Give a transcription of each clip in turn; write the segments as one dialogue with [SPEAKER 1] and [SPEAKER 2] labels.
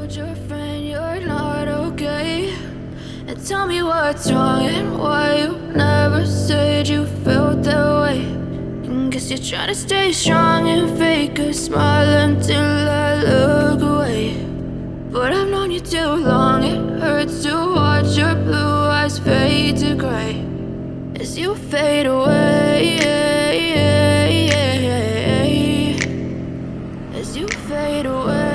[SPEAKER 1] told your friend you're not okay, and tell me what's wrong and why you never said you felt that way. And guess you're trying to stay strong and fake a smile until I look away. But I've known you too long, it hurts to watch your blue eyes fade to gray as you fade away, as you fade away.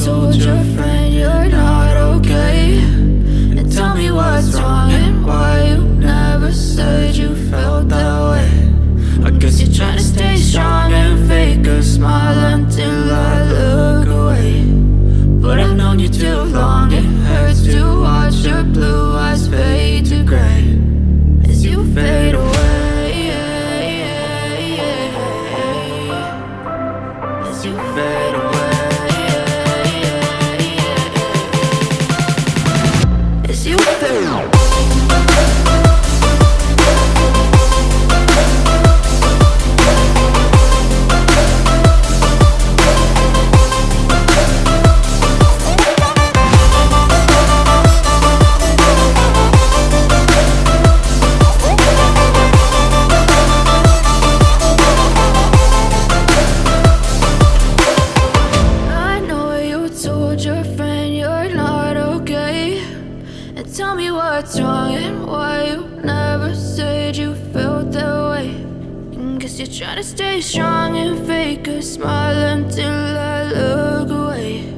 [SPEAKER 1] told your friend you're not okay, and tell me what's wrong and why you never said you felt that way. I guess you're trying to stay strong and fake a smile until I look away. But I've known you too long, it hurts to watch your blue eyes fade to gray as you fade away, as you fade away, as you fade away. Tell me what's wrong and why you never said you felt that way. And guess you're trying to stay strong and fake a smile until I look away.